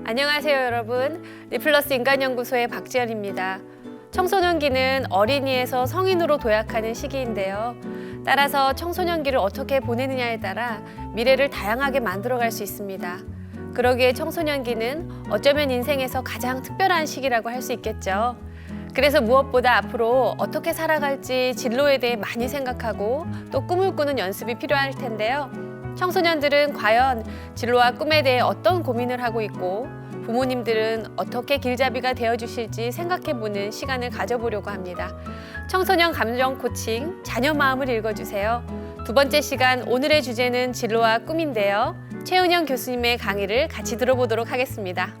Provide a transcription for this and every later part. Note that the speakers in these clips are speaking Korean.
안녕하세요 여러분. 리플러스 인간연구소의 박지연입니다. 청소년기는 어린이에서 성인으로 도약하는 시기인데요. 따라서 청소년기를 어떻게 보내느냐에 따라 미래를 다양하게 만들어갈 수 있습니다. 그러기에 청소년기는 어쩌면 인생에서 가장 특별한 시기라고 할 수 있겠죠. 그래서 무엇보다 앞으로 어떻게 살아갈지 진로에 대해 많이 생각하고 또 꿈을 꾸는 연습이 필요할 텐데요. 청소년들은 과연 진로와 꿈에 대해 어떤 고민을 하고 있고 부모님들은 어떻게 길잡이가 되어주실지 생각해보는 시간을 가져보려고 합니다. 청소년 감정 코칭, 자녀 마음을 읽어주세요. 두 번째 시간, 오늘의 주제는 진로와 꿈인데요. 최은영 교수님의 강의를 같이 들어보도록 하겠습니다.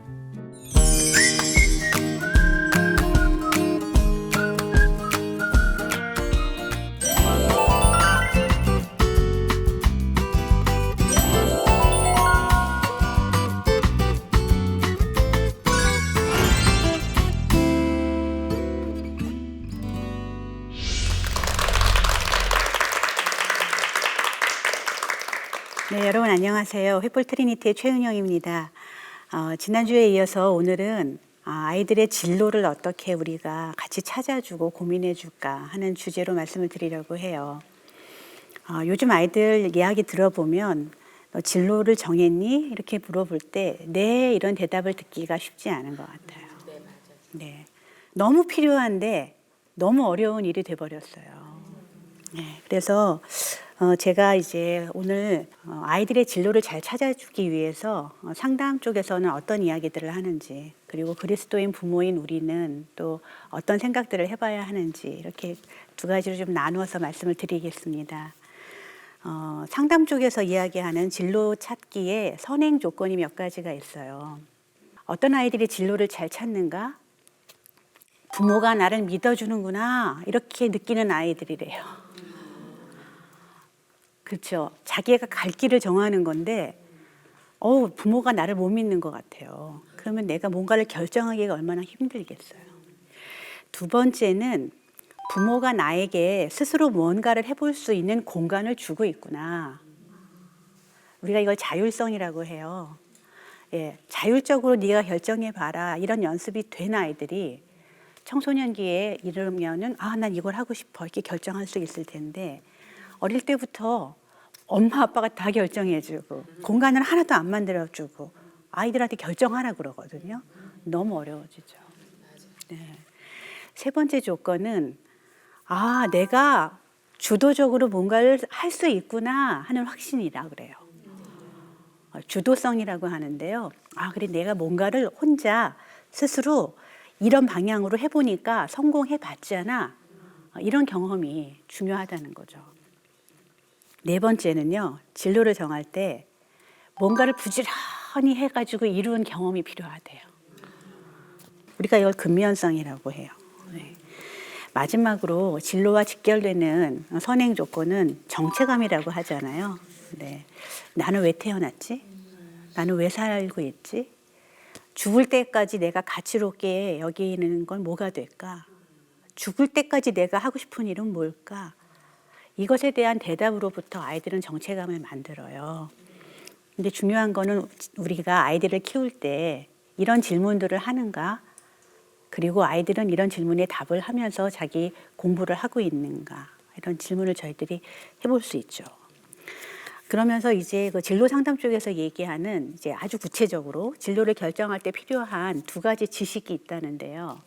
네, 여러분 안녕하세요. 횃불 트리니티의 최은영입니다. 지난주에 이어서 오늘은 아이들의 진로를 어떻게 우리가 같이 찾아주고 고민해줄까 하는 주제로 말씀을 드리려고 해요. 요즘 아이들 이야기 들어보면 너 진로를 정했니? 이렇게 물어볼 때 네, 이런 대답을 듣기가 쉽지 않은 것 같아요. 네, 맞아요. 네, 너무 필요한데 너무 어려운 일이 돼버렸어요. 네, 그래서 제가 이제 오늘 아이들의 진로를 잘 찾아주기 위해서 상담 쪽에서는 어떤 이야기들을 하는지, 그리고 그리스도인 부모인 우리는 또 어떤 생각들을 해봐야 하는지, 이렇게 두 가지로 좀 나누어서 말씀을 드리겠습니다. 상담 쪽에서 이야기하는 진로 찾기에 선행 조건이 몇 가지가 있어요. 어떤 아이들이 진로를 잘 찾는가? 부모가 나를 믿어주는구나, 이렇게 느끼는 아이들이래요. 그렇죠. 자기가 갈 길을 정하는 건데 부모가 나를 못 믿는 것 같아요. 그러면 내가 뭔가를 결정하기가 얼마나 힘들겠어요. 두 번째는 부모가 나에게 스스로 뭔가를 해볼 수 있는 공간을 주고 있구나. 우리가 이걸 자율성이라고 해요. 예, 자율적으로 네가 결정해봐라, 이런 연습이 된 아이들이 청소년기에 이르면은 난 이걸 하고 싶어, 이렇게 결정할 수 있을 텐데, 어릴 때부터 엄마 아빠가 다 결정해주고 공간을 하나도 안 만들어주고 아이들한테 결정하라 그러거든요. 너무 어려워지죠. 네. 세 번째 조건은 내가 주도적으로 뭔가를 할 수 있구나 하는 확신이라 그래요. 주도성이라고 하는데요. 그래, 내가 뭔가를 혼자 스스로 이런 방향으로 해보니까 성공해봤잖아. 이런 경험이 중요하다는 거죠. 네 번째는요, 진로를 정할 때 뭔가를 부지런히 해가지고 이룬 경험이 필요하대요. 우리가 이걸 근면성이라고 해요. 네. 마지막으로 진로와 직결되는 선행 조건은 정체감이라고 하잖아요. 네. 나는 왜 태어났지? 나는 왜 살고 있지? 죽을 때까지 내가 가치롭게 여기는 건 뭐가 될까? 죽을 때까지 내가 하고 싶은 일은 뭘까? 이것에 대한 대답으로부터 아이들은 정체감을 만들어요. 근데 중요한 거는 우리가 아이들을 키울 때 이런 질문들을 하는가? 그리고 아이들은 이런 질문에 답을 하면서 자기 공부를 하고 있는가? 이런 질문을 저희들이 해볼 수 있죠. 그러면서 이제 그 진로 상담 쪽에서 얘기하는 이제 아주 구체적으로 진로를 결정할 때 필요한 두 가지 지식이 있다는데요.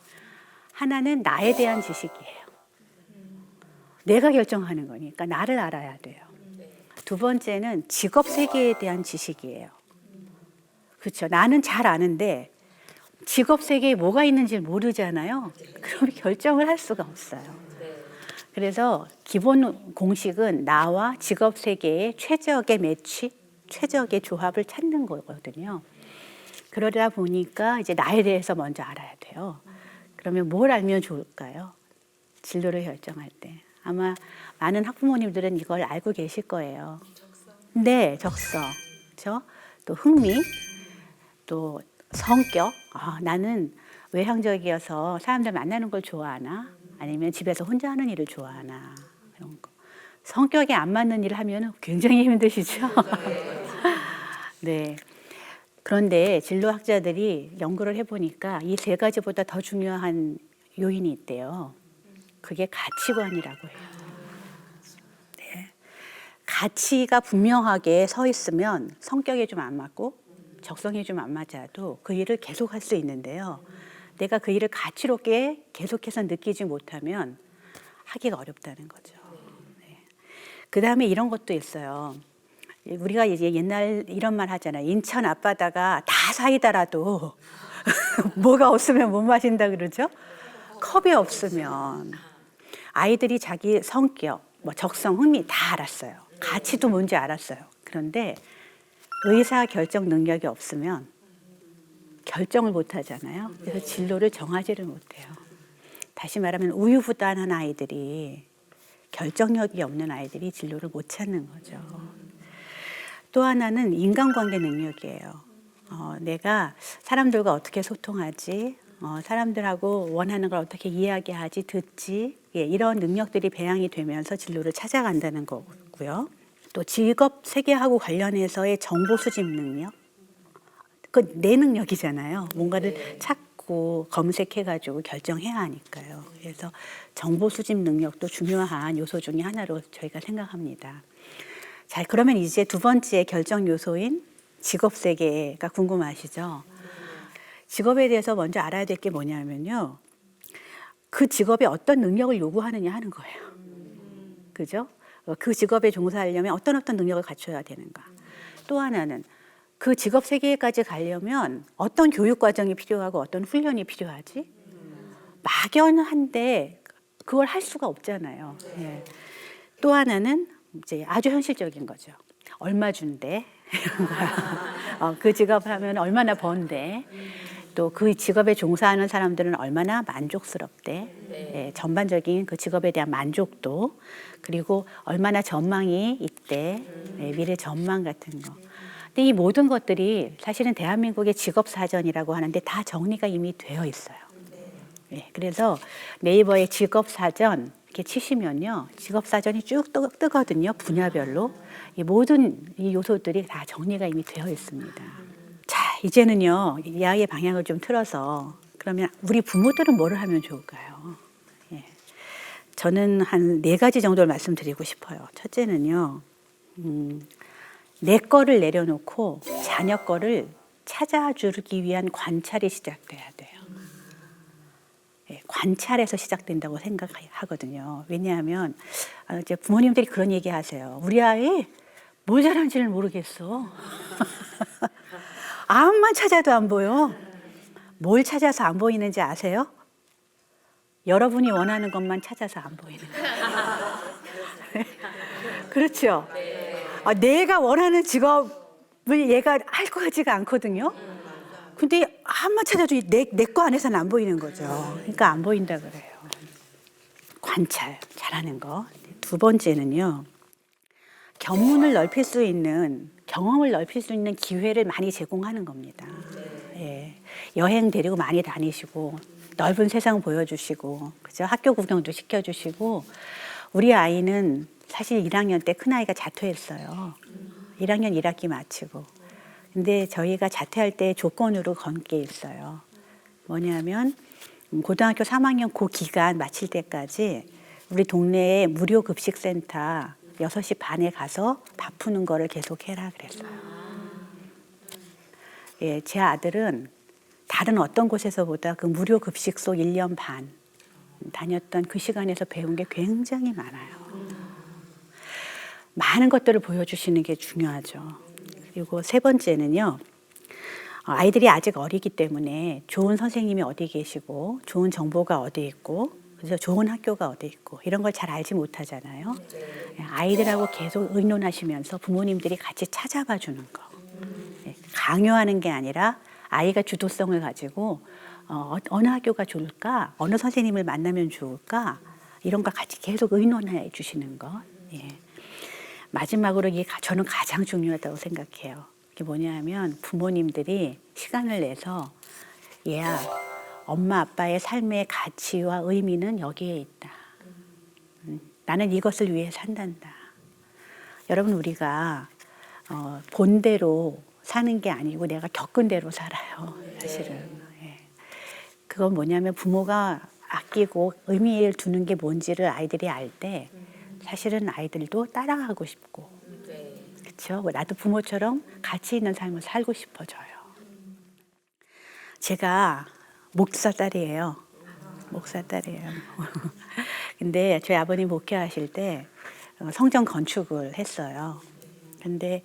하나는 나에 대한 지식이에요. 내가 결정하는 거니까 나를 알아야 돼요. 두 번째는 직업 세계에 대한 지식이에요. 그렇죠. 나는 잘 아는데 직업 세계에 뭐가 있는지 모르잖아요. 그럼 결정을 할 수가 없어요. 그래서 기본 공식은 나와 직업 세계의 최적의 매치, 최적의 조합을 찾는 거거든요. 그러다 보니까 이제 나에 대해서 먼저 알아야 돼요. 그러면 뭘 알면 좋을까요? 진로를 결정할 때. 아마 많은 학부모님들은 이걸 알고 계실 거예요. 네, 적성. 그렇죠? 또 흥미, 또 성격. 나는 외향적이어서 사람들 만나는 걸 좋아하나? 아니면 집에서 혼자 하는 일을 좋아하나? 이런 거. 성격에 안 맞는 일을 하면 굉장히 힘드시죠? 네. 그런데 진로학자들이 연구를 해보니까 이 세 가지보다 더 중요한 요인이 있대요. 그게 가치관이라고 해요. 네. 가치가 분명하게 서 있으면 성격에 좀 안 맞고 적성에 좀 안 맞아도 그 일을 계속 할 수 있는데요. 내가 그 일을 가치롭게 계속해서 느끼지 못하면 하기가 어렵다는 거죠. 네. 그 다음에 이런 것도 있어요. 우리가 이제 옛날 이런 말 하잖아요. 인천 앞바다가 다 사이다라도 뭐가 없으면 못 마신다 그러죠. 컵이 없으면 아이들이 자기 성격, 뭐 적성, 흥미 다 알았어요. 가치도 뭔지 알았어요. 그런데 의사 결정 능력이 없으면 결정을 못 하잖아요. 그래서 진로를 정하지를 못해요. 다시 말하면 우유부단한 아이들이 결정력이 없는 아이들이 진로를 못 찾는 거죠. 또 하나는 인간관계 능력이에요. 내가 사람들과 어떻게 소통하지, 사람들하고 원하는 걸 어떻게 이야기하지, 듣지, 예, 이런 능력들이 배양이 되면서 진로를 찾아간다는 거고요. 또 직업 세계하고 관련해서의 정보 수집 능력, 그 내 능력이잖아요. 뭔가를 찾고 검색해가지고 결정해야 하니까요. 그래서 정보 수집 능력도 중요한 요소 중에 하나로 저희가 생각합니다. 자, 그러면 이제 두 번째 결정 요소인 직업 세계가 궁금하시죠? 직업에 대해서 먼저 알아야 될 게 뭐냐면요. 그 직업에 어떤 능력을 요구하느냐 하는 거예요. 그죠? 그 직업에 종사하려면 어떤 능력을 갖춰야 되는가. 또 하나는 그 직업 세계까지 가려면 어떤 교육 과정이 필요하고 어떤 훈련이 필요하지? 막연한데 그걸 할 수가 없잖아요. 예. 또 하나는 이제 아주 현실적인 거죠. 얼마 준대? 그 직업 하면 얼마나 번대? 또 그 직업에 종사하는 사람들은 얼마나 만족스럽대? 예, 전반적인 그 직업에 대한 만족도, 그리고 얼마나 전망이 있대? 예, 미래 전망 같은 거. 근데 이 모든 것들이 사실은 대한민국의 직업사전이라고 하는데 다 정리가 이미 되어 있어요. 예, 그래서 네이버에 직업사전 이렇게 치시면요, 직업사전이 쭉 뜨거든요. 분야별로. 이 모든 이 요소들이 다 정리가 이미 되어 있습니다. 자, 이제는요, 이야기의 방향을 좀 틀어서 그러면 우리 부모들은 뭐를 하면 좋을까요? 예, 저는 한 4가지 정도를 말씀드리고 싶어요. 첫째는요, 내 거를 내려놓고 자녀 거를 찾아주기 위한 관찰이 시작돼야 돼요. 예, 관찰에서 시작된다고 생각하거든요. 왜냐하면 이제 부모님들이 그런 얘기 하세요. 우리 아이 뭘 잘하는지를 모르겠어. 암만 찾아도 안 보여. 뭘 찾아서 안 보이는지 아세요? 여러분이 원하는 것만 찾아서 안 보이는 거예요. 그렇죠? 내가 원하는 직업을 얘가 할 것 같지가 않거든요. 근데 암만 찾아도 내 거 안에서는 안 보이는 거죠. 그러니까 안 보인다 그래요. 관찰 잘하는 거. 두 번째는요, 견문을 넓힐 수 있는, 경험을 넓힐 수 있는 기회를 많이 제공하는 겁니다. 예. 여행 데리고 많이 다니시고 넓은 세상 보여주시고, 그죠? 학교 구경도 시켜주시고. 우리 아이는 사실 1학년 때 큰아이가 자퇴했어요. 1학년 1학기 마치고. 근데 저희가 자퇴할 때 조건으로 건 게 있어요. 뭐냐면 고등학교 3학년 그 기간 마칠 때까지 우리 동네에 무료 급식센터 6시 반에 가서 밥 푸는 거를 계속 해라 그랬어요. 예, 제 아들은 다른 어떤 곳에서보다 그 무료 급식소 1년 반 다녔던 그 시간에서 배운 게 굉장히 많아요. 많은 것들을 보여주시는 게 중요하죠. 그리고 세 번째는요, 아이들이 아직 어리기 때문에 좋은 선생님이 어디 계시고 좋은 정보가 어디 있고 그래서 좋은 학교가 어디 있고 이런 걸 잘 알지 못하잖아요. 아이들하고 계속 의논하시면서 부모님들이 같이 찾아봐 주는 거. 강요하는 게 아니라 아이가 주도성을 가지고 어느 학교가 좋을까? 어느 선생님을 만나면 좋을까? 이런 걸 같이 계속 의논해 주시는 것. 예. 마지막으로 이게 저는 가장 중요하다고 생각해요. 이게 뭐냐면 부모님들이 시간을 내서 얘야, 엄마 아빠의 삶의 가치와 의미는 여기에 있다. 나는 이것을 위해 산단다. 여러분, 우리가 본대로 사는 게 아니고 내가 겪은 대로 살아요. 사실은. 예. 그건 뭐냐면 부모가 아끼고 의미를 두는 게 뭔지를 아이들이 알 때 사실은 아이들도 따라가고 싶고 그렇죠. 나도 부모처럼 가치 있는 삶을 살고 싶어져요. 제가 목사 딸이에요. 목사 딸이에요. 근데 저희 아버님 목회하실 때 성전 건축을 했어요. 근데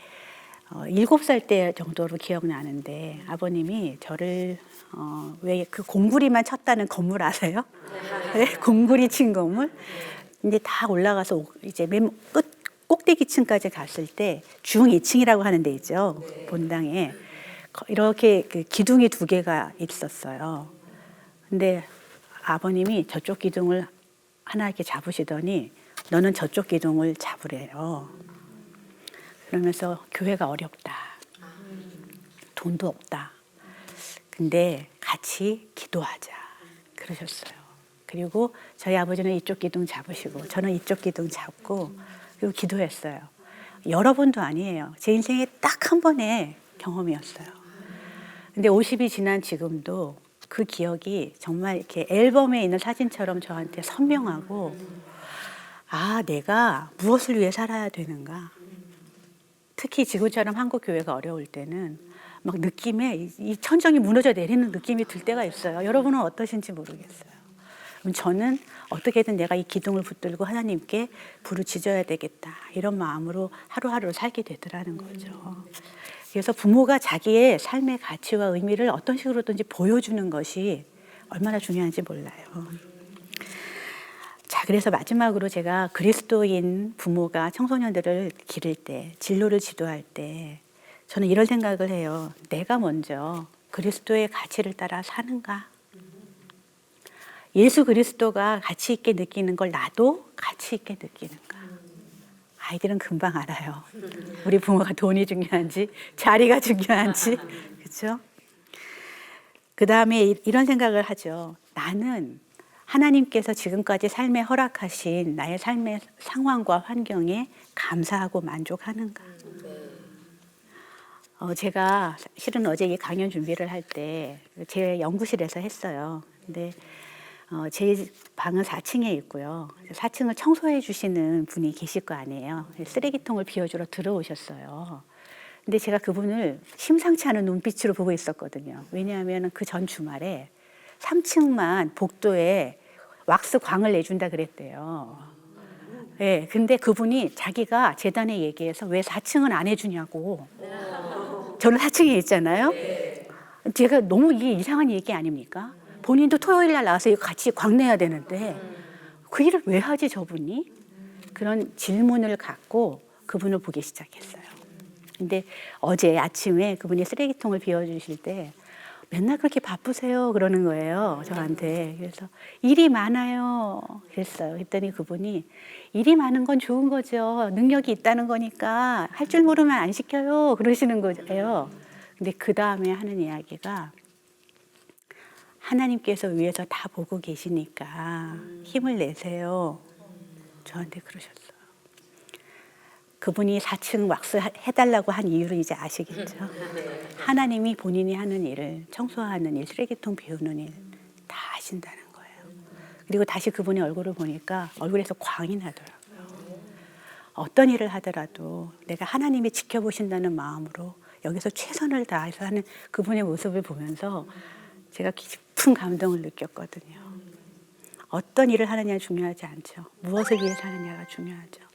7살 때 정도로 기억나는데 아버님이 저를 왜 그 공구리만 쳤다는 건물 아세요? 네, 공구리 친 건물. 근데 다 올라가서 이제 맨 끝 꼭대기층까지 갔을 때 중 2층이라고 하는 데 있죠. 본당에 이렇게 그 기둥이 2개가 있었어요. 근데 아버님이 저쪽 기둥을 하나 이렇게 잡으시더니 너는 저쪽 기둥을 잡으래요. 그러면서 교회가 어렵다. 돈도 없다. 근데 같이 기도하자. 그러셨어요. 그리고 저희 아버지는 이쪽 기둥 잡으시고 저는 이쪽 기둥 잡고 그리고 기도했어요. 여러 번도 아니에요. 제 인생에 딱 한 번의 경험이었어요. 근데 50이 지난 지금도 그 기억이 정말 이렇게 앨범에 있는 사진처럼 저한테 선명하고 아, 내가 무엇을 위해 살아야 되는가. 특히 지금처럼 한국 교회가 어려울 때는 막 느낌에 이 천정이 무너져 내리는 느낌이 들 때가 있어요. 여러분은 어떠신지 모르겠어요. 그럼 저는 어떻게든 내가 이 기둥을 붙들고 하나님께 부르짖어야 되겠다. 이런 마음으로 하루하루를 살게 되더라는 거죠. 그래서 부모가 자기의 삶의 가치와 의미를 어떤 식으로든지 보여주는 것이 얼마나 중요한지 몰라요. 자, 그래서 마지막으로 제가 그리스도인 부모가 청소년들을 기를 때, 진로를 지도할 때 저는 이런 생각을 해요. 내가 먼저 그리스도의 가치를 따라 사는가? 예수 그리스도가 가치 있게 느끼는 걸 나도 가치 있게 느끼는가? 아이들은 금방 알아요. 우리 부모가 돈이 중요한지, 자리가 중요한지, 그렇죠? 그 다음에 이런 생각을 하죠. 나는 하나님께서 지금까지 삶에 허락하신 나의 삶의 상황과 환경에 감사하고 만족하는가? 제가 실은 어제 이 강연 준비를 할 때 제 연구실에서 했어요. 근데 제 방은 4층에 있고요. 4층을 청소해 주시는 분이 계실 거 아니에요. 쓰레기통을 비워주러 들어오셨어요. 근데 제가 그분을 심상치 않은 눈빛으로 보고 있었거든요. 왜냐하면 그 전 주말에 3층만 복도에 왁스 광을 내준다 그랬대요. 네, 근데 그분이 자기가 재단에 얘기해서 왜 4층은 안 해주냐고. 저는 4층에 있잖아요. 제가 너무 이게 이상한 얘기 아닙니까? 본인도 토요일 날 나와서 이거 같이 광 내야 되는데 그 일을 왜 하지 저분이? 그런 질문을 갖고 그분을 보기 시작했어요. 근데 어제 아침에 그분이 쓰레기통을 비워주실 때 맨날 그렇게 바쁘세요 그러는 거예요 저한테. 그래서 일이 많아요 그랬어요. 그랬더니 그분이 일이 많은 건 좋은 거죠. 능력이 있다는 거니까 할 줄 모르면 안 시켜요 그러시는 거예요. 근데 그 다음에 하는 이야기가 하나님께서 위에서 다 보고 계시니까 힘을 내세요. 저한테 그러셨어요. 그분이 4층 왁스 해달라고 한 이유를 이제 아시겠죠? 하나님이 본인이 하는 일을, 청소하는 일, 쓰레기통 비우는 일 다 하신다는 거예요. 그리고 다시 그분의 얼굴을 보니까 얼굴에서 광이 나더라고요. 어떤 일을 하더라도 내가 하나님이 지켜보신다는 마음으로 여기서 최선을 다해서 하는 그분의 모습을 보면서 제가 깊은 감동을 느꼈거든요. 어떤 일을 하느냐 중요하지 않죠. 무엇을 위해서 하느냐가 중요하죠.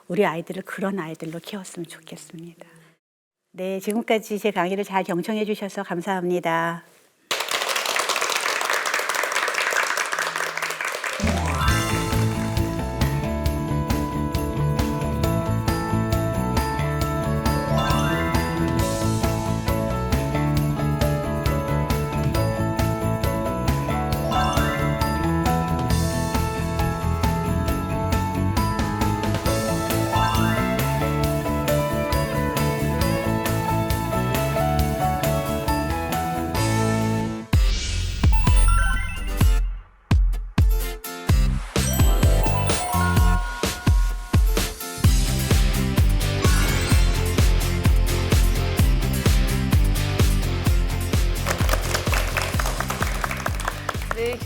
우리 아이들을 그런 아이들로 키웠으면 좋겠습니다. 네, 지금까지 제 강의를 잘 경청해 주셔서 감사합니다.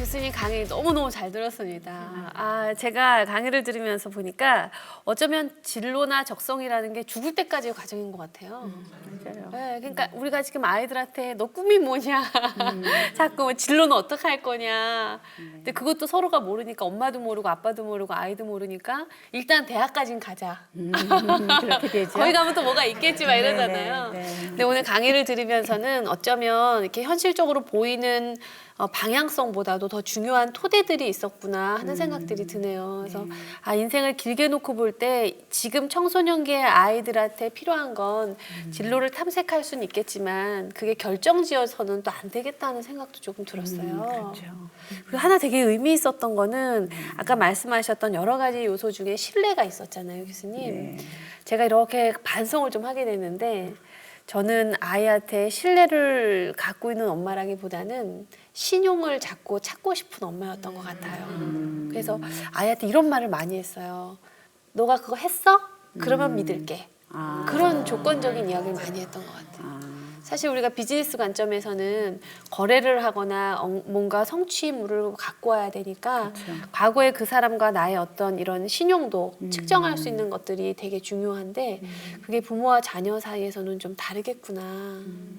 교수님 강의 너무너무 잘 들었습니다. 제가 강의를 들으면서 보니까 어쩌면 진로나 적성이라는 게 죽을 때까지의 과정인 것 같아요. 맞아요. 네, 그러니까 우리가 지금 아이들한테 너 꿈이 뭐냐, 자꾸 뭐 진로는 어떻게 할 거냐. 근데 그것도 서로가 모르니까 엄마도 모르고 아빠도 모르고 아이도 모르니까 일단 대학까지는 가자. 그렇게 되죠. 거기 가면 또 뭐가 있겠지 막 이러잖아요. 네. 근데 오늘 강의를 들으면서는 어쩌면 이렇게 현실적으로 보이는 방향성보다도 더 중요한 토대들이 있었구나 하는 생각들이 드네요. 그래서 인생을 길게 놓고 볼 때 지금 청소년기의 아이들한테 필요한 건 진로를 탐색할 수는 있겠지만 그게 결정지어서는 또 안 되겠다는 생각도 조금 들었어요. 그렇죠. 그리고 하나 되게 의미 있었던 거는 아까 말씀하셨던 여러 가지 요소 중에 신뢰가 있었잖아요, 교수님. 네. 제가 이렇게 반성을 좀 하게 됐는데 저는 아이한테 신뢰를 갖고 있는 엄마라기보다는 신용을 자꾸 찾고 싶은 엄마였던 것 같아요. 그래서 아이한테 이런 말을 많이 했어요. 너가 그거 했어? 그러면 믿을게. 그런 조건적인 이야기를 많이 했던 것 같아요. 사실 우리가 비즈니스 관점에서는 거래를 하거나 뭔가 성취물을 갖고 와야 되니까 과거에 그 사람과 나의 어떤 이런 신용도 측정할 수 있는 것들이 되게 중요한데 그게 부모와 자녀 사이에서는 좀 다르겠구나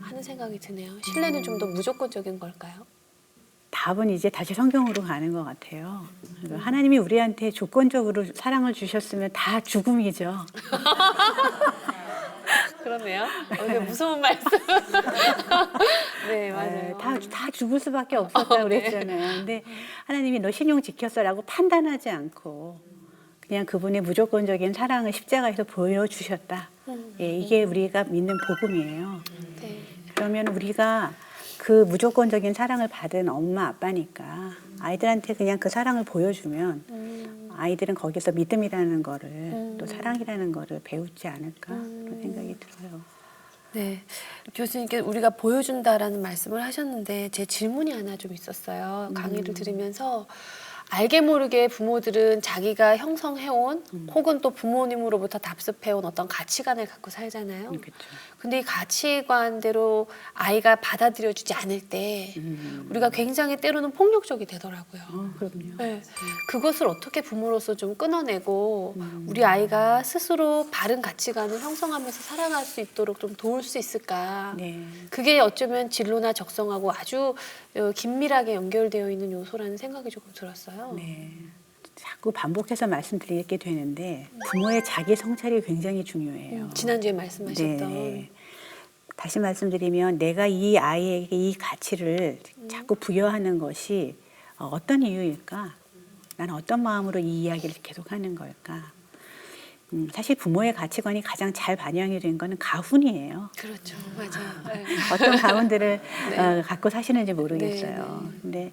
하는 생각이 드네요. 신뢰는 좀 더 무조건적인 걸까요? 답은 이제 다시 성경으로 가는 것 같아요. 하나님이 우리한테 조건적으로 사랑을 주셨으면 다 죽음이죠. 그러네요. 되게 무서운 말씀. 네, 맞아요. 다 죽을 수밖에 없었다고 그랬잖아요. 근데 하나님이 너 신용 지켰어라고 판단하지 않고 그냥 그분의 무조건적인 사랑을 십자가에서 보여주셨다. 예, 이게 우리가 믿는 복음이에요. 네. 그러면 우리가 그 무조건적인 사랑을 받은 엄마 아빠니까 아이들한테 그냥 그 사랑을 보여주면 아이들은 거기서 믿음이라는 거를 또 사랑이라는 거를 배우지 않을까 그런 생각이 들어요. 네, 교수님께 우리가 보여준다라는 말씀을 하셨는데 제 질문이 하나 좀 있었어요. 강의를 들으면서 알게 모르게 부모들은 자기가 형성해온 혹은 또 부모님으로부터 답습해온 어떤 가치관을 갖고 살잖아요. 그렇죠. 근데 이 가치관대로 아이가 받아들여주지 않을 때 우리가 굉장히 때로는 폭력적이 되더라고요. 그럼요. 네. 그것을 어떻게 부모로서 좀 끊어내고 우리 아이가 스스로 바른 가치관을 형성하면서 살아갈 수 있도록 좀 도울 수 있을까? 네. 그게 어쩌면 진로나 적성하고 아주 긴밀하게 연결되어 있는 요소라는 생각이 조금 들었어요. 네. 자꾸 반복해서 말씀드리게 되는데 부모의 자기 성찰이 굉장히 중요해요. 지난주에 말씀하셨던. 네. 다시 말씀드리면 내가 이 아이에게 이 가치를 자꾸 부여하는 것이 어떤 이유일까? 나는 어떤 마음으로 이 이야기를 계속하는 걸까? 사실 부모의 가치관이 가장 잘 반영이 된 거는 가훈이에요. 그렇죠. 맞아요. 네. 어떤 가훈들을 갖고 사시는지 모르겠어요. 근데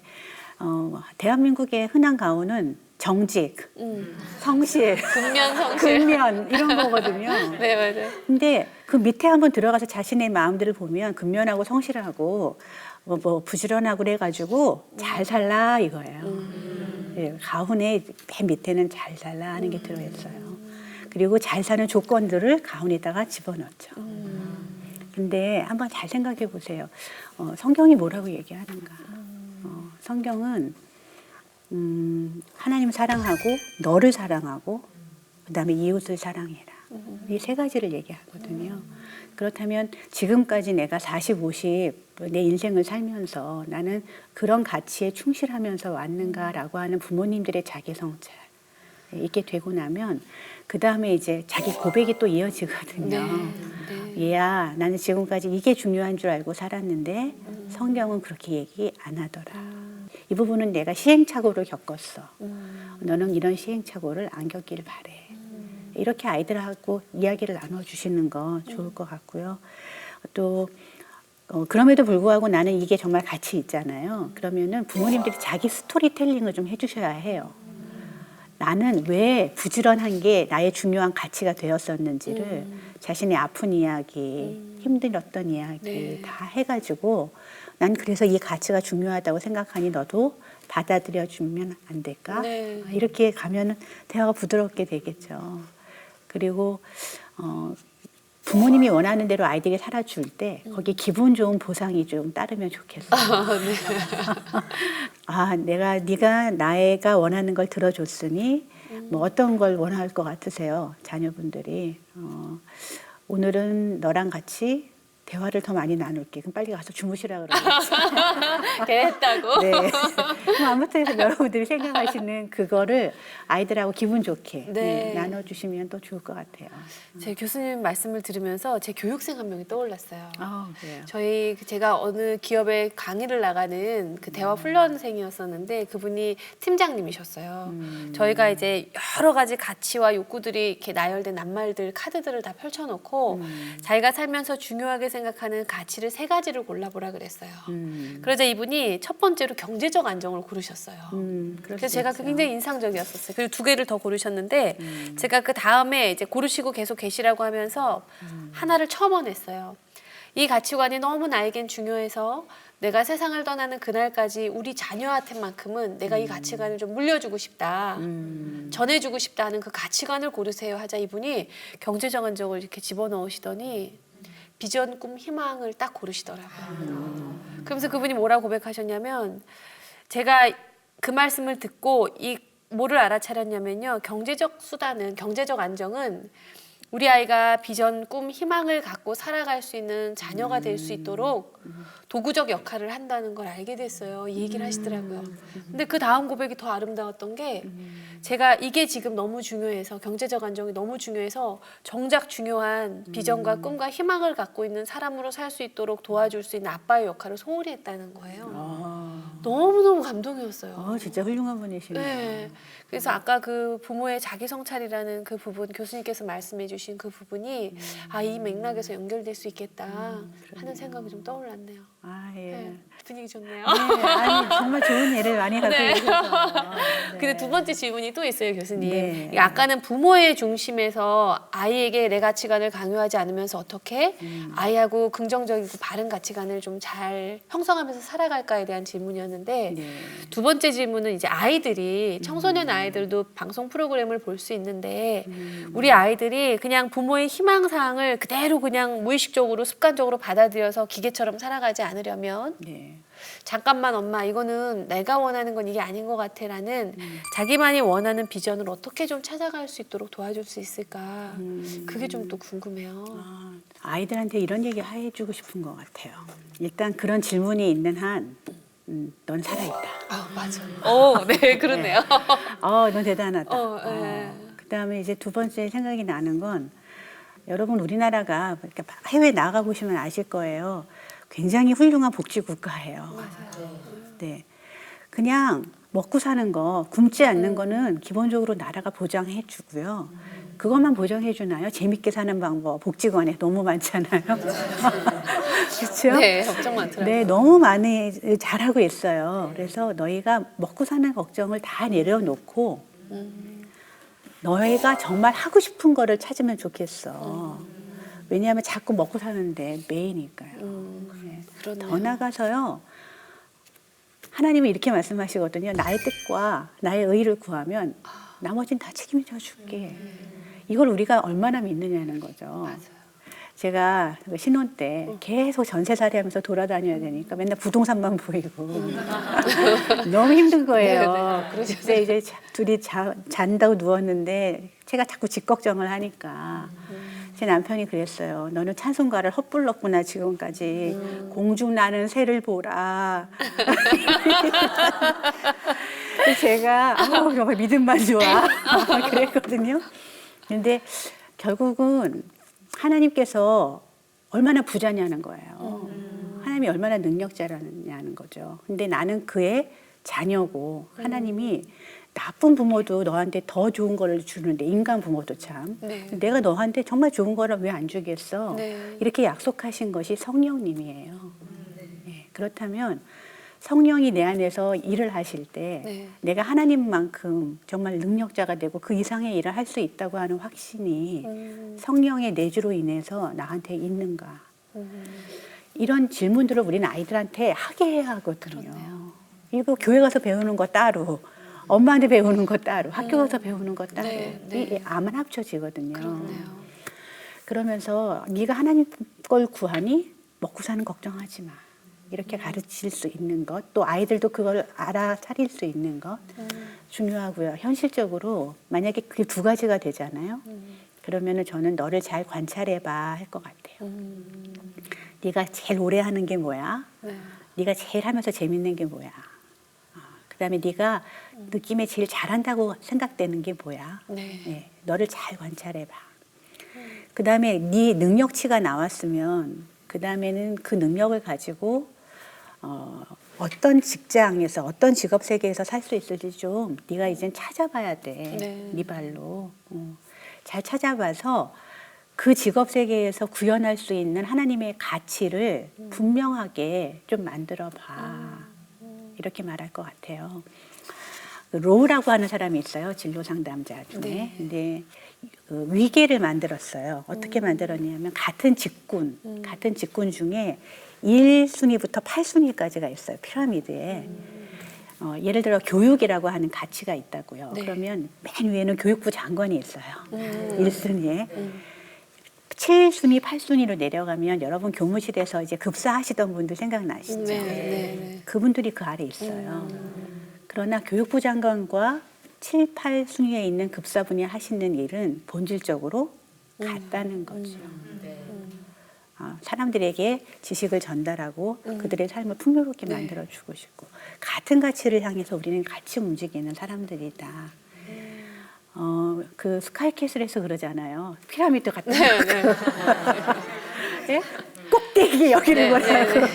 대한민국의 흔한 가훈은 정직, 성실, 근면 성실. 근면 이런 거거든요. 네, 맞아요. 근데 그 밑에 한번 들어가서 자신의 마음들을 보면 근면하고 성실하고 뭐 부지런하고 그래가지고 잘 살라 이거예요. 예, 가훈의 맨 밑에는 잘 살라 하는 게 들어있어요. 그리고 잘 사는 조건들을 가훈에다가 집어넣죠. 근데 한번 잘 생각해 보세요. 성경이 뭐라고 얘기하는가? 성경은 하나님 사랑하고 너를 사랑하고 그다음에 이웃을 사랑해라. 이 세 가지를 얘기하거든요. 그렇다면 지금까지 내가 40, 50 내 인생을 살면서 나는 그런 가치에 충실하면서 왔는가라고 하는 부모님들의 자기 성찰 있게 되고 나면 그 다음에 이제 자기 고백이 또 이어지거든요. 얘야, 나는 지금까지 이게 중요한 줄 알고 살았는데 성경은 그렇게 얘기 안 하더라. 이 부분은 내가 시행착오를 겪었어. 너는 이런 시행착오를 안 겪기를 바래. 이렇게 아이들하고 이야기를 나눠주시는 거 좋을 것 같고요. 또 그럼에도 불구하고 나는 이게 정말 가치 있잖아요. 그러면은 부모님들이 자기 스토리텔링을 좀 해주셔야 해요. 나는 왜 부지런한 게 나의 중요한 가치가 되었었는지를 자신의 아픈 이야기, 힘들었던 이야기 다 해가지고 난 그래서 이 가치가 중요하다고 생각하니 너도 받아들여주면 안 될까? 네. 이렇게 가면 대화가 부드럽게 되겠죠. 그리고 부모님이 원하는 대로 아이들이 살아줄 때 거기에 기분 좋은 보상이 좀 따르면 좋겠어요. 네. 아, 네가 나애가 원하는 걸 들어줬으니 뭐 어떤 걸 원할 것 같으세요, 자녀분들이? 오늘은 너랑 같이 대화를 더 많이 나눌게. 그럼 빨리 가서 주무시라 그러겠죠. 걔했다고? 네. 그럼 아무튼 여러분들이 생각하시는 그거를 아이들하고 기분 좋게 네. 나눠주시면 또 좋을 것 같아요. 제 교수님 말씀을 들으면서 제 교육생 한 명이 떠올랐어요. 그래요. 제가 어느 기업에 강의를 나가는 그 대화 훈련생이었었는데 그분이 팀장님이셨어요. 저희가 이제 여러 가지 가치와 욕구들이 이렇게 나열된 낱말들, 카드들을 다 펼쳐놓고 자기가 살면서 중요하게 생각하는 가치를 3가지를 골라보라 그랬어요. 그러자 이분이 첫 번째로 경제적 안정을 고르셨어요. 그래서 제가 그 굉장히 인상적이었었어요. 그리고 2개를 더 고르셨는데 제가 그 다음에 이제 고르시고 계속 계시라고 하면서 하나를 첨언했어요. 이 가치관이 너무 나에겐 중요해서 내가 세상을 떠나는 그날까지 우리 자녀한테만큼은 내가 이 가치관을 좀 물려주고 싶다. 전해주고 싶다 하는 그 가치관을 고르세요 하자 이분이 경제적 안정을 이렇게 집어넣으시더니 비전, 꿈, 희망을 딱 고르시더라고요. 그러면서 그분이 뭐라고 고백하셨냐면 제가 그 말씀을 듣고 뭐를 알아차렸냐면요. 경제적 수단은, 경제적 안정은 우리 아이가 비전, 꿈, 희망을 갖고 살아갈 수 있는 자녀가 될 수 있도록 도구적 역할을 한다는 걸 알게 됐어요. 이 얘기를 하시더라고요. 근데 그 다음 고백이 더 아름다웠던 게 제가 이게 지금 너무 중요해서 경제적 안정이 너무 중요해서 정작 중요한 비전과 꿈과 희망을 갖고 있는 사람으로 살 수 있도록 도와줄 수 있는 아빠의 역할을 소홀히 했다는 거예요. 너무너무 감동이었어요. 진짜 훌륭한 분이시네요. 네. 그래서 아까 그 부모의 자기 성찰이라는 그 부분, 교수님께서 말씀해 주신 그 부분이 이 맥락에서 연결될 수 있겠다 하는 생각이 좀 떠올랐네요. 예. 네. 분위기 좋네요. 네, 아니 정말 좋은 예를 많이 갖고 네. 계셔서. 네. 근데 2번째 질문이 또 있어요, 교수님. 네. 아까는 부모의 중심에서 아이에게 내 가치관을 강요하지 않으면서 어떻게 아이하고 긍정적이고 바른 가치관을 좀 잘 형성하면서 살아갈까에 대한 질문이었는데 네. 2번째 질문은 이제 아이들이 청소년 아이들도 방송 프로그램을 볼 수 있는데 우리 아이들이 그냥 부모의 희망사항을 그대로 그냥 무의식적으로 습관적으로 받아들여서 기계처럼 살아가지 않으려면 네. 잠깐만 엄마 이거는 내가 원하는 건 이게 아닌 것 같아라는 자기만이 원하는 비전을 어떻게 좀 찾아갈 수 있도록 도와줄 수 있을까 그게 좀 또 궁금해요. 아이들한테 이런 얘기 해주고 싶은 것 같아요. 일단 그런 질문이 있는 한, 넌 살아있다. 맞아. 네 그렇네요. 넌 대단하다. 네. 그다음에 이제 2번째 생각이 나는 건 여러분 우리나라가 이렇게 해외 나가 보시면 아실 거예요. 굉장히 훌륭한 복지 국가예요. 맞아요. 네, 그냥 먹고 사는 거, 굶지 않는 거는 기본적으로 나라가 보장해 주고요. 그것만 보장해 주나요? 재밌게 사는 방법, 복지관에 너무 많잖아요. 그렇죠? 네, 걱정 많더라고요. 네, 너무 많이 잘하고 있어요. 그래서 너희가 먹고 사는 걱정을 다 내려놓고 너희가 정말 하고 싶은 거를 찾으면 좋겠어. 왜냐하면 자꾸 먹고 사는데 매이니까요. 네. 그렇네요. 더 나가서요. 하나님은 이렇게 말씀하시거든요. 나의 뜻과 나의 의를 구하면 나머지는 다 책임져 줄게. 이걸 우리가 얼마나 믿느냐는 거죠. 맞아요. 제가 신혼 때 계속 전세살이 하면서 돌아다녀야 되니까 맨날 부동산만 보이고 너무 힘든 거예요. 그때 이제 둘이 잔다고 누웠는데 제가 자꾸 집 걱정을 하니까 제 남편이 그랬어요. 너는 찬송가를 헛불렀구나 지금까지. 공중 나는 새를 보라. 제가 정말 믿음만 좋아 그랬거든요. 근데 결국은 하나님께서 얼마나 부자냐는 거예요. 하나님이 얼마나 능력자라냐는 거죠. 근데 나는 그의 자녀고 하나님이 나쁜 부모도 너한테 더 좋은 거를 주는데 인간 부모도 참 네. 내가 너한테 정말 좋은 거를 왜 안 주겠어? 네. 이렇게 약속하신 것이 성령님이에요. 네. 그렇다면 성령이 내 안에서 일을 하실 때 네. 내가 하나님만큼 정말 능력자가 되고 그 이상의 일을 할 수 있다고 하는 확신이 성령의 내주로 인해서 나한테 있는가? 이런 질문들을 우리는 아이들한테 하게 해야 하거든요. 그렇네요. 이거 교회 가서 배우는 거 따로, 엄마한테 배우는 거 따로, 학교 가서 배우는 거 따로, 네, 네. 이 암만 합쳐지거든요. 그렇네요. 그러면서 네가 하나님 걸 구하니 먹고 사는 걱정하지 마. 이렇게 가르칠 수 있는 것, 또 아이들도 그걸 알아차릴 수 있는 것 중요하고요. 현실적으로 만약에 그게 두 가지가 되잖아요. 그러면은 저는 너를 잘 관찰해봐 할 것 같아요. 네가 제일 오래 하는 게 뭐야? 네. 네가 제일 하면서 재밌는 게 뭐야? 그다음에 네가 느낌에 제일 잘한다고 생각되는 게 뭐야? 네. 네, 너를 잘 관찰해봐. 그다음에 네 능력치가 나왔으면 그다음에는 그 능력을 가지고 어떤 직장에서 어떤 직업 세계에서 살 수 있을지 좀 네가 이젠 찾아봐야 돼. 네. 네 발로. 잘 찾아봐서 그 직업 세계에서 구현할 수 있는 하나님의 가치를 분명하게 좀 만들어 봐. 이렇게 말할 것 같아요. 로우라고 하는 사람이 있어요. 진로 상담자 중에. 네. 근데 그 위계를 만들었어요. 어떻게 만들었냐면 같은 직군 중에 1순위부터 8순위까지가 있어요. 피라미드에. 예를 들어 교육이라고 하는 가치가 있다고요. 네. 그러면 맨 위에는 교육부 장관이 있어요. 1순위에. 7순위, 8순위로 내려가면 여러분 교무실에서 이제 급사하시던 분들 생각나시죠? 네, 네. 그분들이 그 아래 있어요. 그러나 교육부 장관과 7, 8순위에 있는 급사분이 하시는 일은 본질적으로 같다는 거죠. 사람들에게 지식을 전달하고 그들의 삶을 풍요롭게 네. 만들어주고 싶고 같은 가치를 향해서 우리는 같이 움직이는 사람들이다. 그 스카이캐슬에서 그러잖아요. 피라미드 같은 거. 예? 꼭대기 여기를 보라고.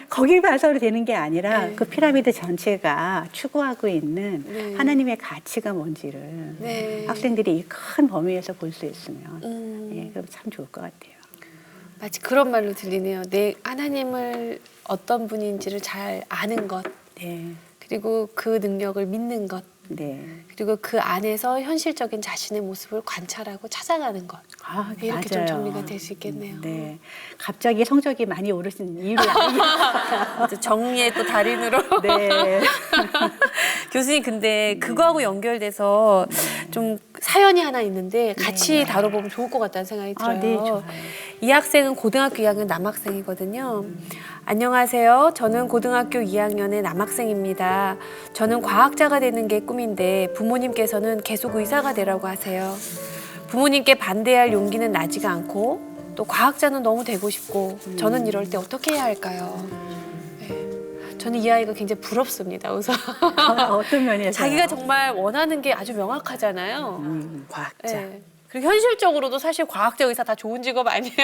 거길 봐서 되는 게 아니라 그 피라미드 전체가 추구하고 있는 하나님의 가치가 뭔지를 학생들이 이 큰 범위에서 볼 수 있으면 예, 그럼 참 좋을 것 같아요. 마치 그런 말로 들리네요. 내 하나님을 어떤 분인지를 잘 아는 것, 네, 그리고 그 능력을 믿는 것, 네. 그리고 그 안에서 현실적인 자신의 모습을 관찰하고 찾아가는 것. 이렇게 좀 맞아요. 정리가 될 수 있겠네요. 네, 갑자기 성적이 많이 오르신 이유가 아니에요. 정리의 또 달인으로. 네. 교수님, 근데 그거하고 연결돼서 좀 사연이 하나 있는데 같이 다뤄보면 좋을 것 같다는 생각이 들어요. 네, 좋아요. 이 학생은 고등학교 2학년 남학생이거든요. 안녕하세요. 저는 고등학교 2학년의 남학생입니다. 저는 과학자가 되는 게 꿈인데 부모님께서는 계속 의사가 되라고 하세요. 부모님께 반대할 용기는 나지가 않고 또 과학자는 너무 되고 싶고 저는 이럴 때 어떻게 해야 할까요? 네. 저는 이 아이가 굉장히 부럽습니다. 우선 어떤 면에서? 자기가 정말 원하는 게 아주 명확하잖아요. 과학자. 네. 그리고 현실적으로도 사실 과학자, 의사 다 좋은 직업 아니에요?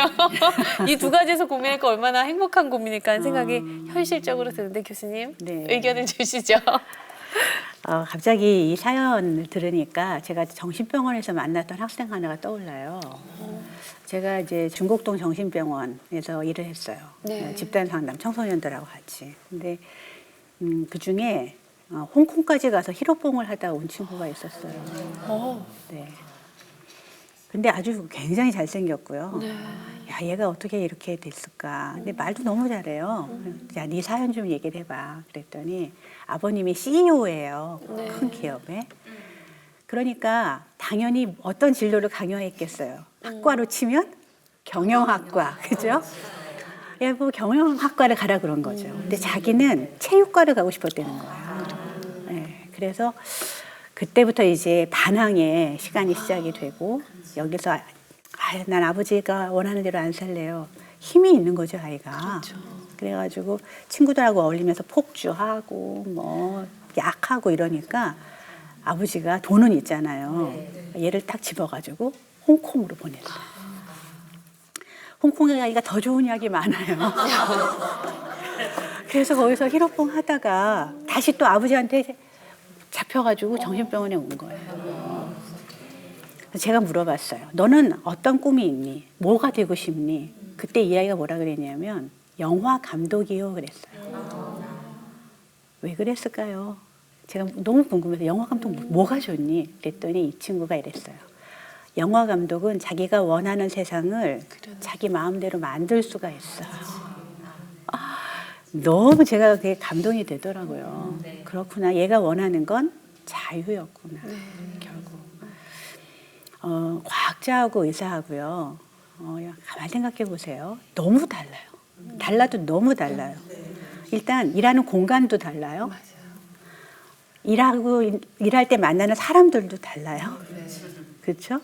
이 두 가지에서 고민하니까 얼마나 행복한 고민일까 하는 생각이 현실적으로 드는데 교수님 네. 의견을 주시죠. 갑자기 이 사연을 들으니까 제가 정신병원에서 만났던 학생 하나가 떠올라요. 제가 이제 중곡동 정신병원에서 일을 했어요. 네. 집단 상담 청소년들하고 같이. 근데 그 중에 홍콩까지 가서 히로뽕을 하다 온 친구가 있었어요. 네. 근데 아주 굉장히 잘생겼고요. 네. 야, 얘가 어떻게 이렇게 됐을까. 근데 말도 너무 잘해요. 야, 네 사연 좀 얘기를 해봐. 그랬더니 아버님이 CEO예요. 네. 큰 기업에. 그러니까 당연히 어떤 진로를 강요했겠어요. 학과로 치면 경영학과, 그죠? 야, 뭐 경영학과를 가라 그런 거죠. 근데 자기는 체육과를 가고 싶었다는 거예요. 네, 그래서 그때부터 이제 반항의 시간이 시작이 되고 여기서 난 아버지가 원하는 대로 안 살래요. 힘이 있는 거죠, 아이가. 그렇죠. 그래가지고 친구들하고 어울리면서 폭주하고 뭐 약하고 이러니까 아버지가 돈은 있잖아요. 얘를 딱 집어가지고 홍콩으로 보냈어요. 홍콩에 가니까 더 좋은 약이 많아요. 그래서 거기서 히로뽕 하다가 다시 또 아버지한테 잡혀가지고 정신병원에 온 거예요. 제가 물어봤어요. 너는 어떤 꿈이 있니? 뭐가 되고 싶니? 그때 이 아이가 뭐라 그랬냐면 영화 감독이요 그랬어요. 왜 그랬을까요? 제가 너무 궁금해서 영화 감독 뭐가 좋니? 그랬더니 이 친구가 이랬어요. 영화 감독은 자기가 원하는 세상을 자기 마음대로 만들 수가 있어요. 너무 제가 그게 감동이 되더라고요. 그렇구나. 얘가 원하는 건 자유였구나. 결국. 과학자하고 의사하고요. 가만히 생각해 보세요. 너무 달라요. 달라도 너무 달라요. 일단 일하는 공간도 달라요. 일할 때 만나는 사람들도 달라요. 그렇죠?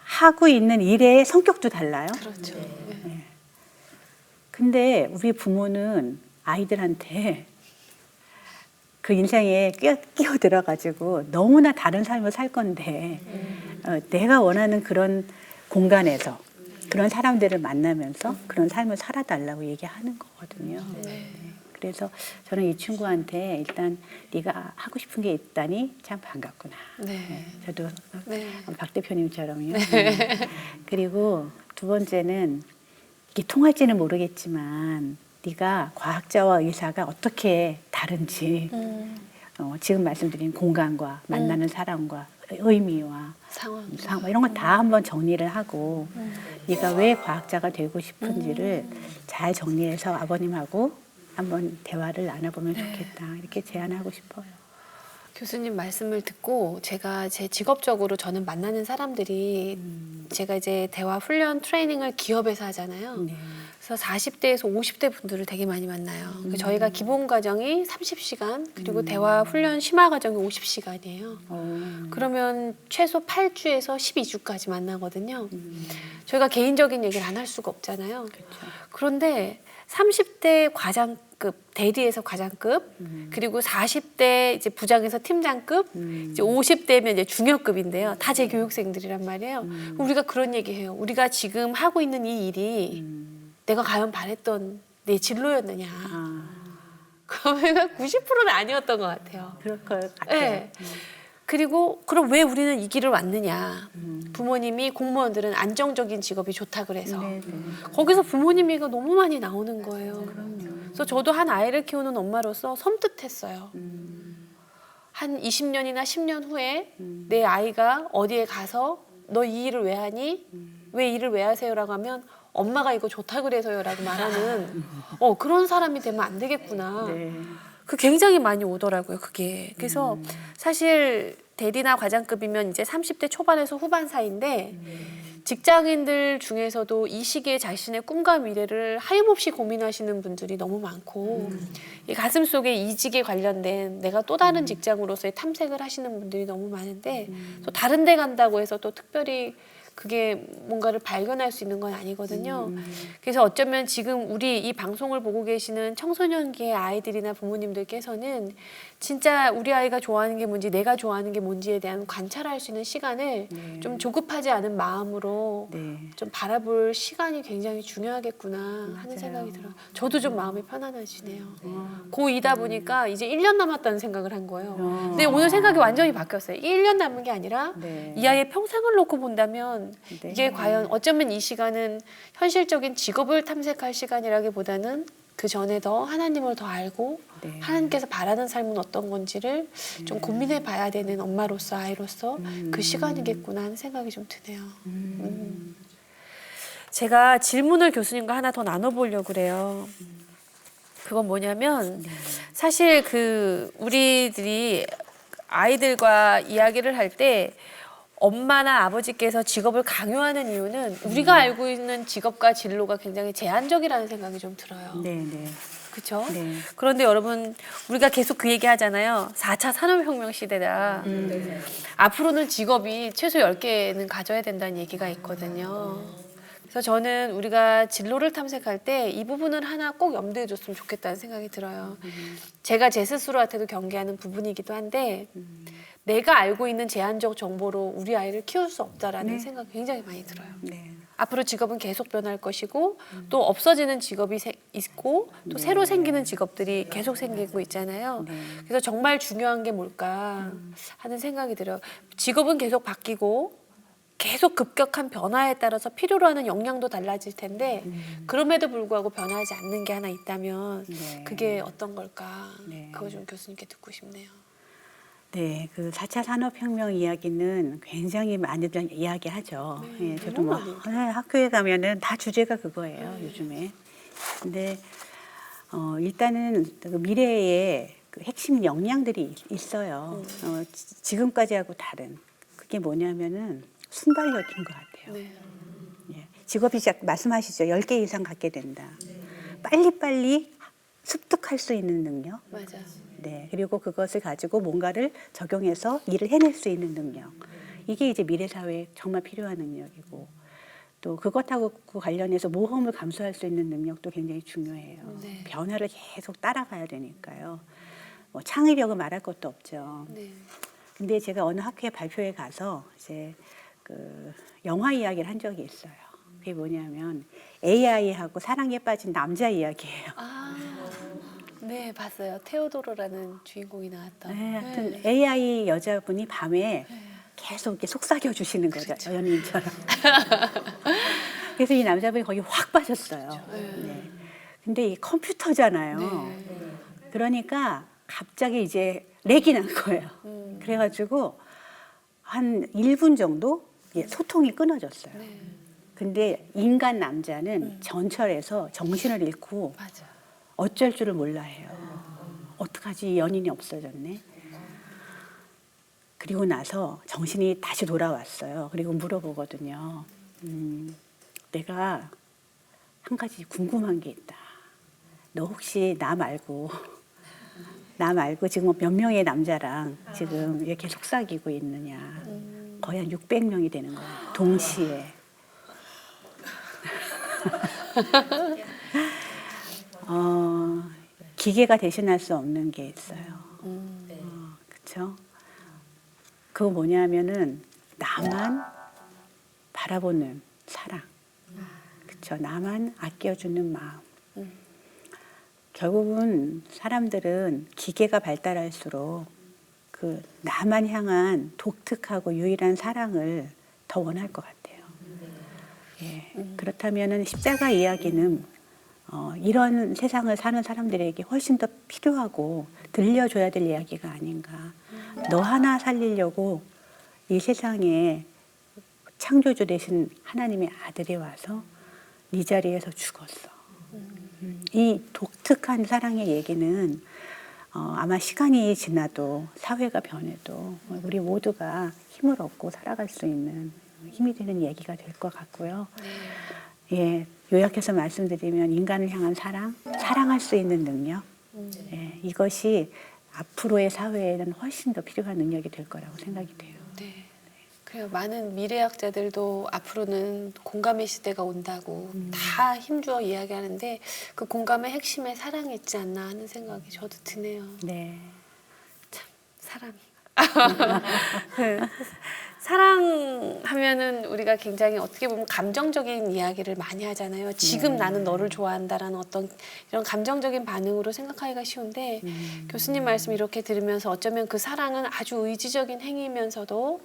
하고 있는 일의 성격도 달라요. 그렇죠. 네. 근데 우리 부모는 아이들한테 그 인생에 끼어 들어가지고 너무나 다른 삶을 살 건데 내가 원하는 그런 공간에서 그런 사람들을 만나면서 그런 삶을 살아달라고 얘기하는 거거든요. 네. 그래서 저는 이 친구한테 일단 네가 하고 싶은 게 있다니 참 반갑구나. 네. 저도 네. 박 대표님처럼요. 그리고 두 번째는 이게 통할지는 모르겠지만 네가 과학자와 의사가 어떻게 다른지 지금 말씀드린 공간과 만나는 사람과 의미와 상황 이런 거 다 한번 정리를 하고 네가 왜 과학자가 되고 싶은지를 잘 정리해서 아버님하고 한번 대화를 나눠보면 좋겠다 이렇게 제안하고 싶어요. 교수님 말씀을 듣고 제가 제 직업적으로 저는 만나는 사람들이 제가 이제 대화 훈련 트레이닝을 기업에서 하잖아요. 네. 그래서 40대에서 50대 분들을 되게 많이 만나요. 저희가 기본 과정이 30시간 그리고 대화 훈련 심화 과정이 50시간이에요. 그러면 최소 8주에서 12주까지 만나거든요. 저희가 개인적인 얘기를 안 할 수가 없잖아요. 그런데 30대 과장급, 대리에서 과장급, 그리고 40대 이제 부장에서 팀장급, 이제 50대면 이제 중역급인데요. 다 제 교육생들이란 말이에요. 우리가 그런 얘기해요. 우리가 지금 하고 있는 이 일이 내가 과연 바랬던 내 진로였느냐. 그러면 90%는 아니었던 것 같아요. 그럴 것 같아요. 네. 그리고 그럼 왜 우리는 이 길을 왔느냐. 부모님이 공무원들은 안정적인 직업이 좋다 그래서 거기서 부모님 얘기가 너무 많이 나오는 거예요. 그래서 저도 한 아이를 키우는 엄마로서 섬뜩했어요. 한 20년이나 10년 후에 내 아이가 어디에 가서 너 이 일을 왜 하니? 왜 일을 왜 하세요라고 하면 엄마가 이거 좋다 그래서요라고 말하는 그런 사람이 되면 안 되겠구나. 네. 그 굉장히 많이 오더라고요, 그게. 그래서 사실 대리나 과장급이면 이제 30대 초반에서 후반 사이인데 직장인들 중에서도 이 시기에 자신의 꿈과 미래를 하염없이 고민하시는 분들이 너무 많고 이 가슴 속에 이직에 관련된 내가 또 다른 직장으로서의 탐색을 하시는 분들이 너무 많은데 또 다른 데 간다고 해서 또 특별히 그게 뭔가를 발견할 수 있는 건 아니거든요. 그래서 어쩌면 지금 우리 이 방송을 보고 계시는 청소년기의 아이들이나 부모님들께서는 진짜 우리 아이가 좋아하는 게 뭔지 내가 좋아하는 게 뭔지에 대한 관찰할 수 있는 시간을 좀 조급하지 않은 마음으로 좀 바라볼 시간이 굉장히 중요하겠구나 하는 생각이 들어요. 저도 좀 마음이 편안해지네요. 고2다 보니까 이제 1년 남았다는 생각을 한 거예요. 근데 오늘 생각이 완전히 바뀌었어요. 1년 남은 게 아니라 이 아이의 평생을 놓고 본다면 이게 과연 어쩌면 이 시간은 현실적인 직업을 탐색할 시간이라기보다는 그 전에 더 하나님을 더 알고 하나님께서 바라는 삶은 어떤 건지를 좀 고민해 봐야 되는 엄마로서 아이로서 그 시간이겠구나 하는 생각이 좀 드네요. 제가 질문을 교수님과 하나 더 나눠보려고 그래요. 그건 뭐냐면 사실 그 우리들이 아이들과 이야기를 할 때 엄마나 아버지께서 직업을 강요하는 이유는 우리가 알고 있는 직업과 진로가 굉장히 제한적이라는 생각이 좀 들어요. 그렇죠? 그런데 여러분 우리가 계속 그 얘기 하잖아요. 4차 산업혁명 시대다. 앞으로는 직업이 최소 10개는 가져야 된다는 얘기가 있거든요. 그래서 저는 우리가 진로를 탐색할 때 이 부분을 하나 꼭 염두에 줬으면 좋겠다는 생각이 들어요. 제가 제 스스로한테도 경계하는 부분이기도 한데 내가 알고 있는 제한적 정보로 우리 아이를 키울 수 없다라는 생각이 굉장히 많이 들어요. 앞으로 직업은 계속 변할 것이고 또 없어지는 직업이 있고 또 새로 생기는 직업들이 계속 생기고 있잖아요. 그래서 정말 중요한 게 뭘까 하는 생각이 들어요. 직업은 계속 바뀌고 계속 급격한 변화에 따라서 필요로 하는 역량도 달라질 텐데 그럼에도 불구하고 변하지 않는 게 하나 있다면 그게 어떤 걸까? 그거 좀 교수님께 듣고 싶네요. 네, 그 4차 산업혁명 이야기는 굉장히 많이들 이야기하죠. 저도 뭐 학교에 가면은 다 주제가 그거예요, 요즘에. 근데 일단은 그 미래에 그 핵심 역량들이 있어요. 지금까지하고 다른. 그게 뭐냐면은 순발력인 것 같아요. 직업이 말씀하시죠. 10개 이상 갖게 된다. 빨리빨리 습득할 수 있는 능력. 맞아. 네. 그리고 그것을 가지고 뭔가를 적용해서 일을 해낼 수 있는 능력. 이게 이제 미래 사회에 정말 필요한 능력이고 또 그것하고 관련해서 모험을 감수할 수 있는 능력도 굉장히 중요해요. 네. 변화를 계속 따라가야 되니까요. 뭐 창의력은 말할 것도 없죠. 네. 근데 제가 어느 학회 발표회 가서 이제 그 영화 이야기를 한 적이 있어요. 그게 뭐냐면 AI하고 사랑에 빠진 남자 이야기예요. 아, 네, 봤어요. 테오도로라는 주인공이 나왔던. 네, 하여튼 AI 여자분이 밤에 계속 이렇게 속삭여 주시는 거죠. 그렇죠. 연인처럼. 그래서 이 남자분이 거기 확 빠졌어요. 네. 근데 이 컴퓨터잖아요. 네. 그러니까 갑자기 이제 렉이 난 거예요. 그래가지고 한 1분 정도 소통이 끊어졌어요. 네. 근데 인간 남자는 전철에서 정신을 잃고 맞아. 어쩔 줄을 몰라 해요. 어떡하지? 연인이 없어졌네. 그리고 나서 정신이 다시 돌아왔어요. 그리고 물어보거든요. 내가 한 가지 궁금한 게 있다. 너 혹시 나 말고 지금 몇 명의 남자랑 지금 이렇게 속삭이고 있느냐. 거의 한 600명이 되는 거예요. 동시에. 기계가 대신할 수 없는 게 있어요. 그렇죠? 그거 뭐냐면은 나만 바라보는 사랑. 그렇죠? 나만 아껴주는 마음. 결국은 사람들은 기계가 발달할수록 그 나만 향한 독특하고 유일한 사랑을 더 원할 것 같아요. 예. 그렇다면은 십자가 이야기는 이런 세상을 사는 사람들에게 훨씬 더 필요하고 들려줘야 될 이야기가 아닌가. 너 하나 살리려고 이 세상에 창조주 되신 하나님의 아들이 와서 네 자리에서 죽었어. 이 독특한 사랑의 얘기는 아마 시간이 지나도 사회가 변해도 우리 모두가 힘을 얻고 살아갈 수 있는 힘이 되는 얘기가 될 것 같고요. 예, 요약해서 말씀드리면 인간을 향한 사랑, 사랑할 수 있는 능력, 예, 이것이 앞으로의 사회에는 훨씬 더 필요한 능력이 될 거라고 생각이 돼요. 네. 그래요. 많은 미래학자들도 앞으로는 공감의 시대가 온다고 다 힘주어 이야기하는데 그 공감의 핵심에 사랑이 있지 않나 하는 생각이 저도 드네요. 네. 사랑이. 사랑하면은 우리가 굉장히 어떻게 보면 감정적인 이야기를 많이 하잖아요. 지금 나는 너를 좋아한다라는 어떤 이런 감정적인 반응으로 생각하기가 쉬운데 교수님 말씀 이렇게 들으면서 어쩌면 그 사랑은 아주 의지적인 행위면서도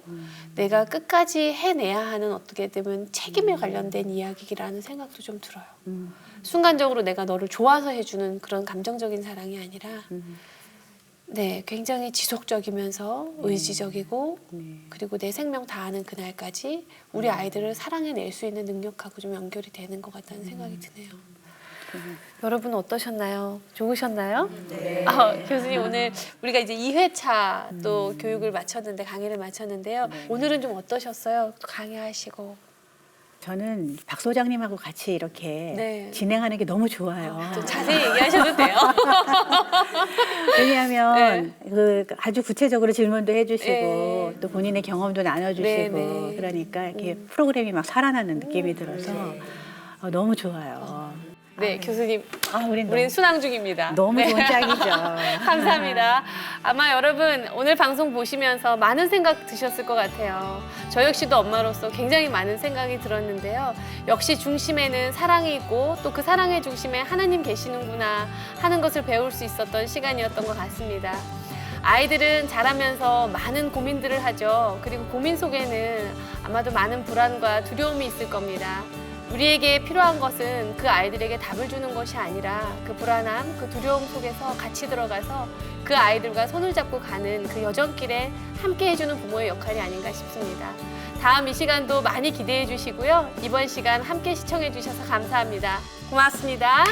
내가 끝까지 해내야 하는 어떻게 되면 책임에 관련된 이야기라는 생각도 좀 들어요. 순간적으로 내가 너를 좋아서 해주는 그런 감정적인 사랑이 아니라 네, 굉장히 지속적이면서 의지적이고 그리고 내 생명 다하는 그날까지 우리 아이들을 사랑해낼 수 있는 능력하고 좀 연결이 되는 것 같다는 생각이 드네요. 여러분 어떠셨나요? 좋으셨나요? 네. 교수님 오늘 우리가 이제 2회차 또 교육을 마쳤는데 강의를 마쳤는데요. 오늘은 좀 어떠셨어요? 또 강의하시고. 저는 박 소장님하고 같이 이렇게 네. 진행하는 게 너무 좋아요. 좀 자세히 얘기하셔도 돼요. 왜냐하면 그 아주 구체적으로 질문도 해주시고 네. 또 본인의 경험도 나눠주시고 네, 네. 그러니까 이렇게 프로그램이 막 살아나는 느낌이 들어서 너무 좋아요. 네, 교수님. 우린 우린 순항 중입니다. 너무 네. 좋은 짝이죠. 감사합니다. 아마 여러분 오늘 방송 보시면서 많은 생각 드셨을 것 같아요. 저 역시도 엄마로서 굉장히 많은 생각이 들었는데요. 역시 중심에는 사랑이 있고 또 그 사랑의 중심에 하나님 계시는구나 하는 것을 배울 수 있었던 시간이었던 것 같습니다. 아이들은 자라면서 많은 고민들을 하죠. 그리고 고민 속에는 아마도 많은 불안과 두려움이 있을 겁니다. 우리에게 필요한 것은 그 아이들에게 답을 주는 것이 아니라 그 불안함, 그 두려움 속에서 같이 들어가서 그 아이들과 손을 잡고 가는 그 여정길에 함께 해주는 부모의 역할이 아닌가 싶습니다. 다음 이 시간도 많이 기대해 주시고요. 이번 시간 함께 시청해 주셔서 감사합니다. 고맙습니다.